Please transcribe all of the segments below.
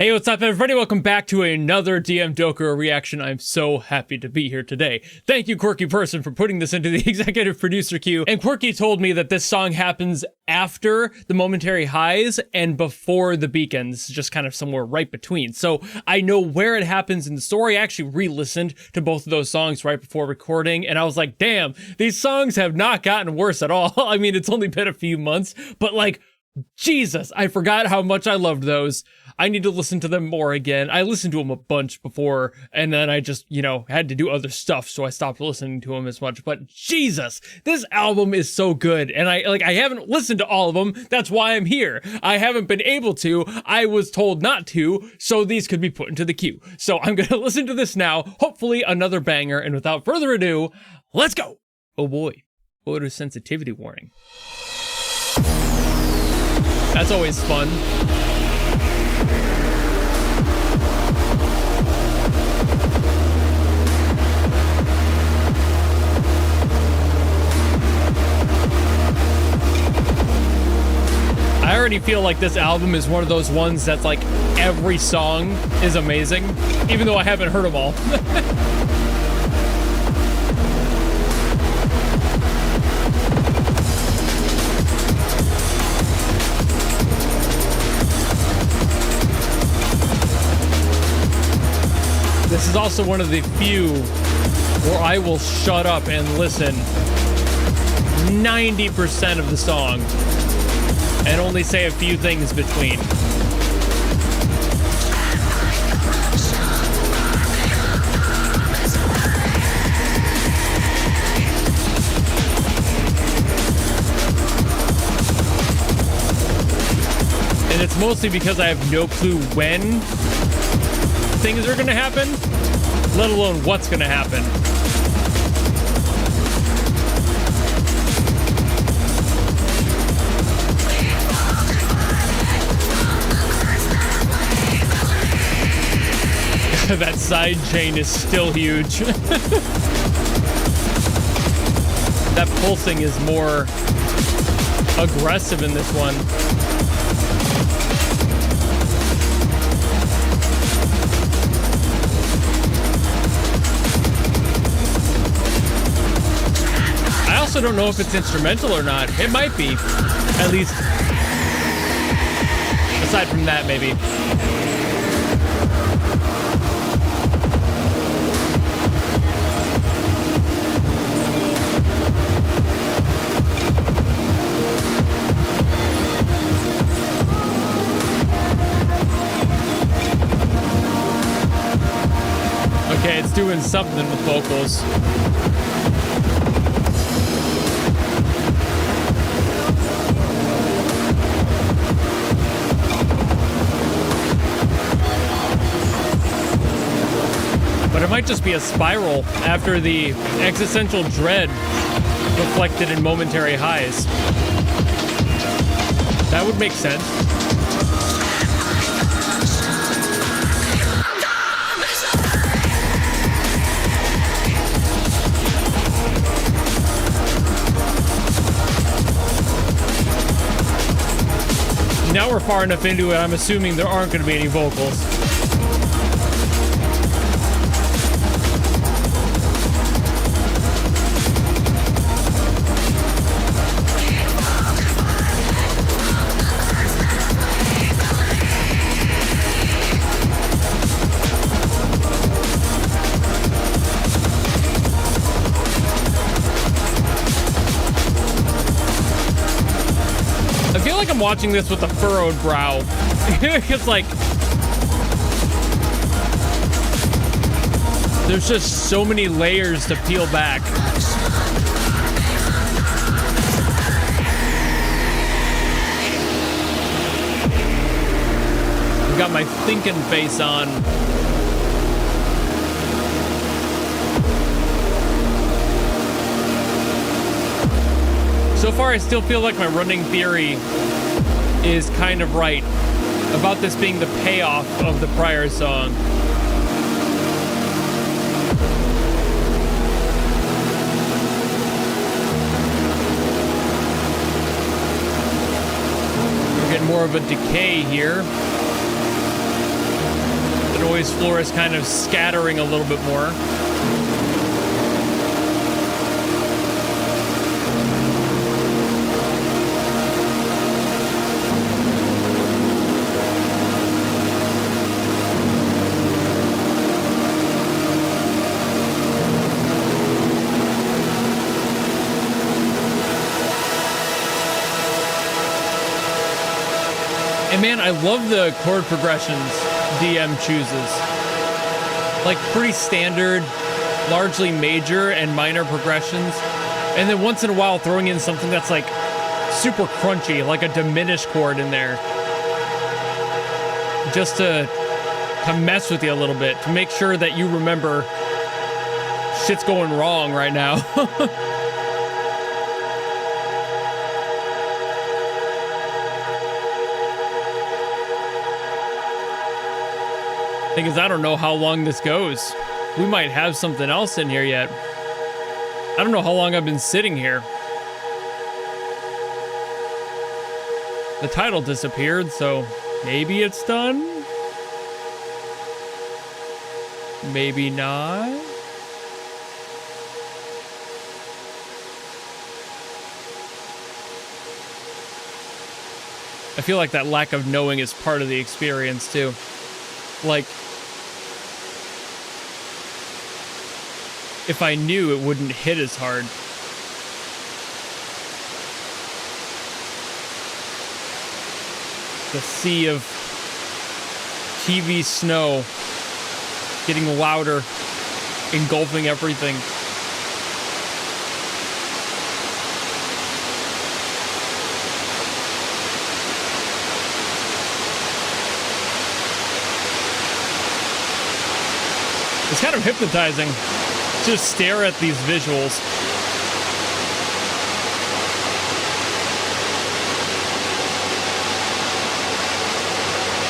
Hey, what's up, everybody? Welcome back to another DM DOKURO reaction. I'm so happy to be here today. Thank you, Quirky Person, for putting this into the executive producer queue. And Quirky told me that this song happens after the momentary highs and before the beacons, just kind of somewhere right between. So I know where it happens in the story. I actually re-listened to both of those songs right before recording, and I was like, damn, these songs have not gotten worse at all. I mean, it's only been a few months, but like, Jesus, I forgot how much I loved those. I need to listen to them more again. I listened to them a bunch before, and then I just, had to do other stuff, so I stopped listening to them as much. But Jesus, this album is so good, and I haven't listened to all of them. That's why I'm here. I haven't been able to. I was told not to, so these could be put into the queue. So I'm gonna listen to this now. Hopefully another banger, and without further ado, let's go! Oh boy, odor sensitivity warning. That's always fun. I already feel like this album is one of those ones that's like every song is amazing, even though I haven't heard them all. This is also one of the few where I will shut up and listen 90% of the song and only say a few things between. And it's mostly because I have no clue when things are gonna happen, let alone what's gonna happen. That side chain is still huge. That pulsing is more aggressive in this one. I also don't know if it's instrumental or not. It might be, at least. Aside from that, maybe. Okay, it's doing something with vocals. But it might just be a spiral after the existential dread reflected in momentary highs. That would make sense. Now we're far enough into it, I'm assuming there aren't going to be any vocals. I feel like I'm watching this with a furrowed brow. It's like there's just so many layers to peel back. I've got my thinking face on. So far, I still feel like my running theory is kind of right about this being the payoff of the prior song. We're getting more of a decay here. noise floor is kind of scattering a little bit more. And man, I love the chord progressions DM chooses. Like pretty standard, largely major and minor progressions. And then once in a while throwing in something that's like super crunchy, like a diminished chord in there. Just to mess with you a little bit, to make sure that you remember shit's going wrong right now. Thing is, I don't know how long this goes. We might have something else in here yet. I don't know how long I've been sitting here. The title disappeared, so maybe it's done? Maybe not? I feel like that lack of knowing is part of the experience, too. Like, if I knew, it wouldn't hit as hard. The sea of TV snow getting louder, engulfing everything. It's kind of hypnotizing to stare at these visuals.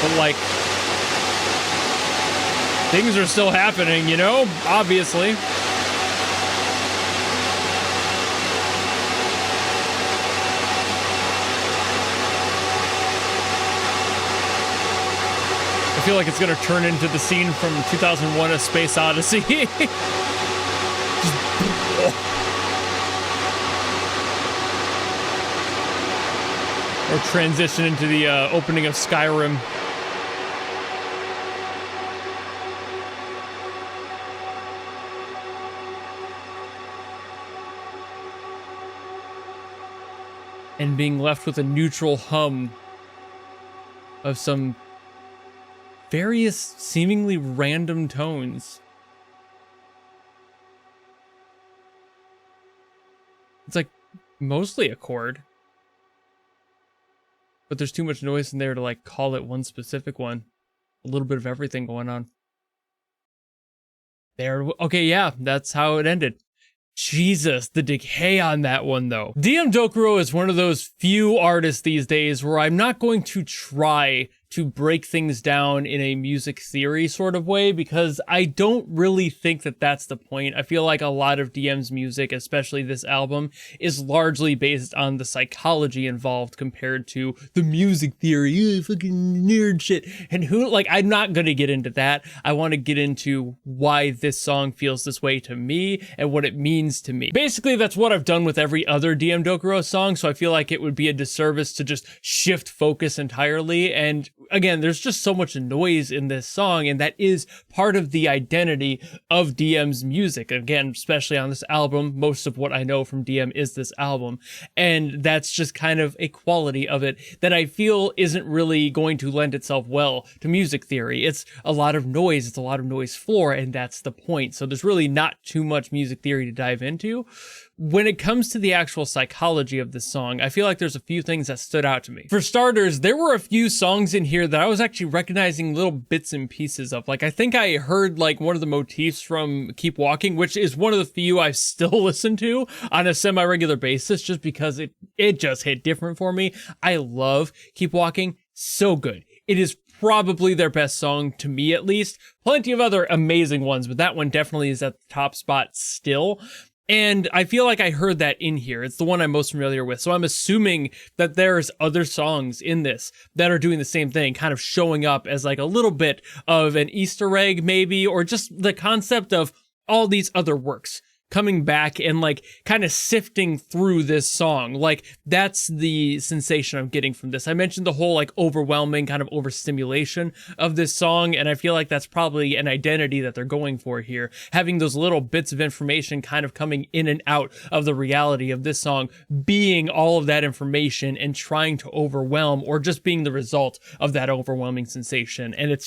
But like, things are still happening, you know? Obviously. I feel like it's gonna turn into the scene from 2001: A Space Odyssey. Or transition into the opening of Skyrim. And being left with a neutral hum of some various seemingly random tones. It's like mostly a chord, but there's too much noise in there to like call it one specific one. A little bit of everything going on. There, okay, yeah, that's how it ended. Jesus, the decay on that one though. DOKURO is one of those few artists these days where I'm not going to try to break things down in a music theory sort of way, because I don't really think that that's the point. I feel like a lot of DM's music, especially this album, is largely based on the psychology involved compared to the music theory, fucking nerd shit. And who, like, I'm not gonna get into that. I want to get into why this song feels this way to me and what it means to me. Basically, that's what I've done with every other DOKURO song, so I feel like it would be a disservice to just shift focus entirely. And again, there's just so much noise in this song, and that is part of the identity of DM's music. Again, especially on this album, most of what I know from DM is this album, and that's just kind of a quality of it that I feel isn't really going to lend itself well to music theory. It's a lot of noise, it's a lot of noise floor, and that's the point. So there's really not too much music theory to dive into. When it comes to the actual psychology of this song, I feel like there's a few things that stood out to me. For starters, there were a few songs in here that I was actually recognizing little bits and pieces of. Like, I think I heard like one of the motifs from Keep Walking, which is one of the few I still listen to on a semi-regular basis, just because it just hit different for me. I love Keep Walking. So good. It is probably their best song, to me at least. Plenty of other amazing ones, but that one definitely is at the top spot still. And I feel like I heard that in here. It's the one I'm most familiar with. So I'm assuming that there's other songs in this that are doing the same thing, kind of showing up as like a little bit of an Easter egg maybe, or just the concept of all these other works coming back and like kind of sifting through this song. Like that's the sensation I'm getting from this. I mentioned the whole like overwhelming kind of overstimulation of this song, and I feel like that's probably an identity that they're going for here, having those little bits of information kind of coming in and out of the reality of this song being all of that information and trying to overwhelm, or just being the result of that overwhelming sensation. And it's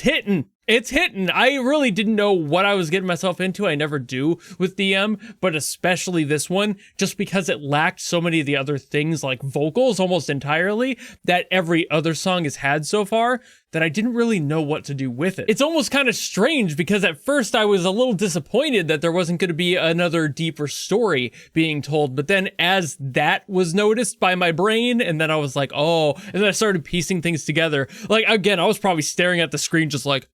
hitting. It's hitting. I really didn't know what I was getting myself into. I never do with DM, but especially this one, just because it lacked so many of the other things like vocals almost entirely that every other song has had so far, that I didn't really know what to do with it. It's almost kind of strange because at first I was a little disappointed that there wasn't going to be another deeper story being told, but then as that was noticed by my brain, and then I was like, oh, and then I started piecing things together. Like, again, I was probably staring at the screen just like,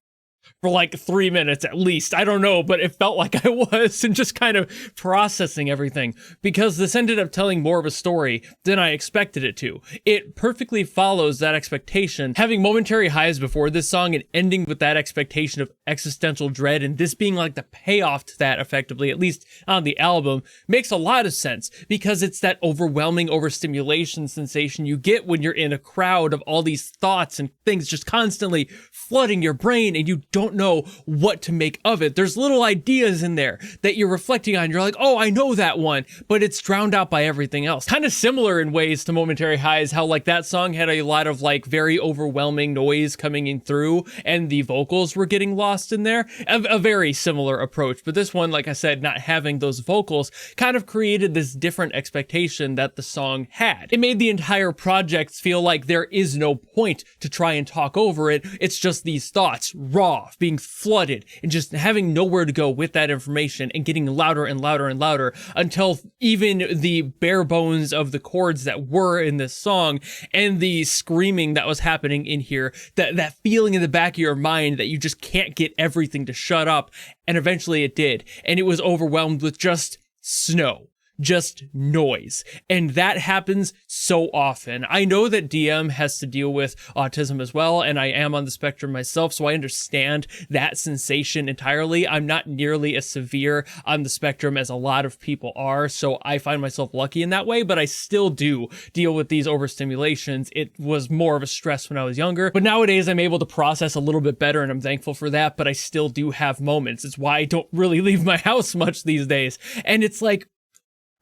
for like 3 minutes at least. I don't know, but it felt like I was, and just kind of processing everything, because this ended up telling more of a story than I expected it to. It perfectly follows that expectation, having momentary highs before this song and ending with that expectation of existential dread, and this being like the payoff to that effectively, at least on the album, makes a lot of sense, because it's that overwhelming overstimulation sensation you get when you're in a crowd of all these thoughts and things just constantly flooding your brain, and you don't know what to make of it. There's little ideas in there that you're reflecting on. You're like, oh, I know that one, but it's drowned out by everything else. Kind of similar in ways to Momentary Highs, how like that song had a lot of like very overwhelming noise coming in through, and the vocals were getting lost in there. A very similar approach, but this one, like I said, not having those vocals kind of created this different expectation that the song had. It made the entire project feel like there is no point to try and talk over it. It's just these thoughts, raw, being flooded, and just having nowhere to go with that information, and getting louder and louder and louder until even the bare bones of the chords that were in this song and the screaming that was happening in here, that feeling in the back of your mind that you just can't get everything to shut up, and eventually it did, and it was overwhelmed with just snow. Just noise. And that happens so often. I know that DM has to deal with autism as well, and I am on the spectrum myself, so I understand that sensation entirely. I'm not nearly as severe on the spectrum as a lot of people are, so I find myself lucky in that way, but I still do deal with these overstimulations. It was more of a stress when I was younger, but nowadays I'm able to process a little bit better, and I'm thankful for that, but I still do have moments. It's why I don't really leave my house much these days. And it's like,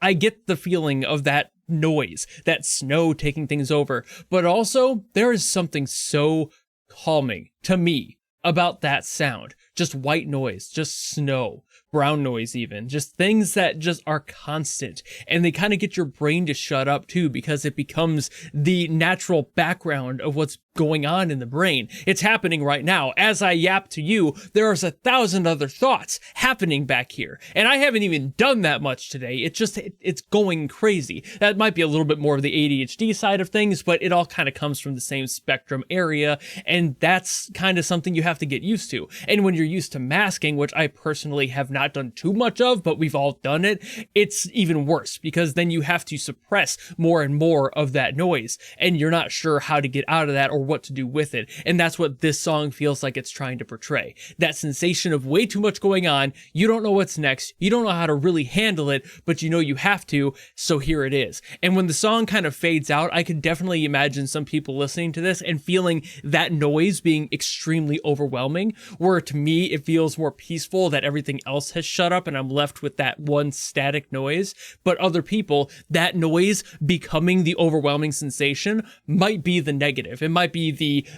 I get the feeling of that noise, that snow taking things over, but also there is something so calming to me about that sound. Just white noise, just snow, brown noise even, just things that just are constant, and they kind of get your brain to shut up too, because it becomes the natural background of what's going on in the brain. It's happening right now. As I yap to you, there's 1,000 other thoughts happening back here, and I haven't even done that much today. It's going crazy. That might be a little bit more of the ADHD side of things, but it all kind of comes from the same spectrum area, and that's kind of something you have to get used to. And when you're used to masking, which I personally have not done too much of, but we've all done it, it's even worse, because then you have to suppress more and more of that noise, and you're not sure how to get out of that or what to do with it. And that's what this song feels like it's trying to portray. That sensation of way too much going on, you don't know what's next, you don't know how to really handle it, but you know you have to, so here it is. And when the song kind of fades out, I could definitely imagine some people listening to this and feeling that noise being extremely overwhelming, where to me it feels more peaceful that everything else has shut up and I'm left with that one static noise. But other people, that noise becoming the overwhelming sensation might be the negative. It might be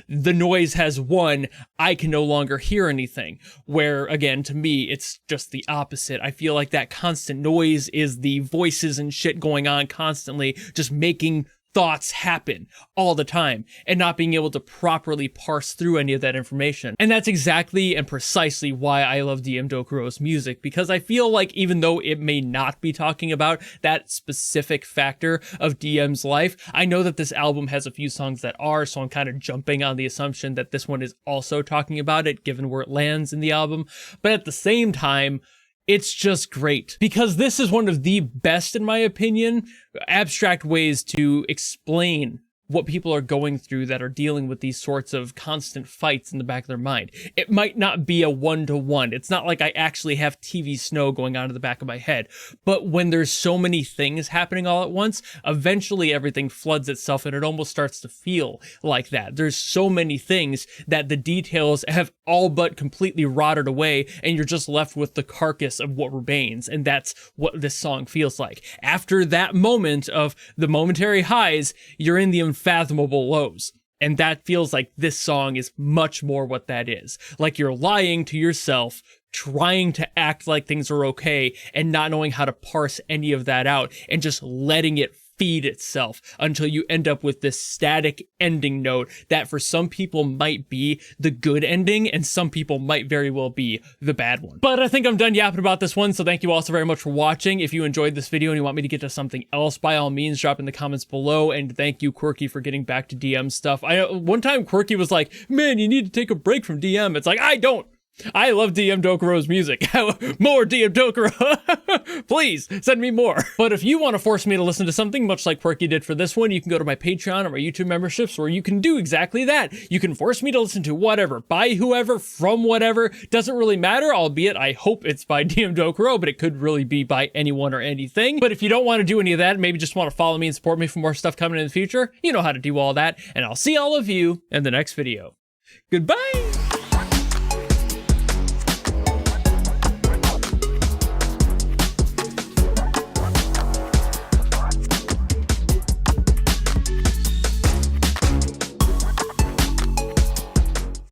the noise has won, I can no longer hear anything. Where again, to me, it's just the opposite. I feel like that constant noise is the voices and shit going on constantly, just making thoughts happen all the time, and not being able to properly parse through any of that information. And that's exactly and precisely why I love DM DOKURO's music, because I feel like even though it may not be talking about that specific factor of DM's life, I know that this album has a few songs that are, so I'm kind of jumping on the assumption that this one is also talking about it, given where it lands in the album. But at the same time, It's just great because this is one of the best, in my opinion, abstract ways to explain what people are going through that are dealing with these sorts of constant fights in the back of their mind. It might not be a one-to-one. It's not like I actually have TV snow going on in the back of my head. But when there's so many things happening all at once, eventually everything floods itself and it almost starts to feel like that. There's so many things that the details have all but completely rotted away and you're just left with the carcass of what remains. And that's what this song feels like. After that moment of the momentary highs, you're in the unfathomable lows. And that feels like this song is much more what that is. Like you're lying to yourself, trying to act like things are okay, and not knowing how to parse any of that out, and just letting it feed itself until you end up with this static ending note that for some people might be the good ending and some people might very well be the bad one. But I think I'm done yapping about this one, so thank you all so very much for watching. If you enjoyed this video and you want me to get to something else, by all means drop in the comments below, and thank you Quirky for getting back to DM stuff. One time Quirky was like, man, you need to take a break from DM. It's like, I don't. I love DM Dokuro's music. More DM Dokuro. Please send me more. But if you want to force me to listen to something much like Quirky did for this one, you can go to my Patreon or my YouTube memberships where you can do exactly that. You can force me to listen to whatever, by whoever, from whatever. Doesn't really matter, albeit I hope it's by DM Dokuro, but it could really be by anyone or anything. But if you don't want to do any of that, maybe just want to follow me and support me for more stuff coming in the future, you know how to do all that. And I'll see all of you in the next video. Goodbye!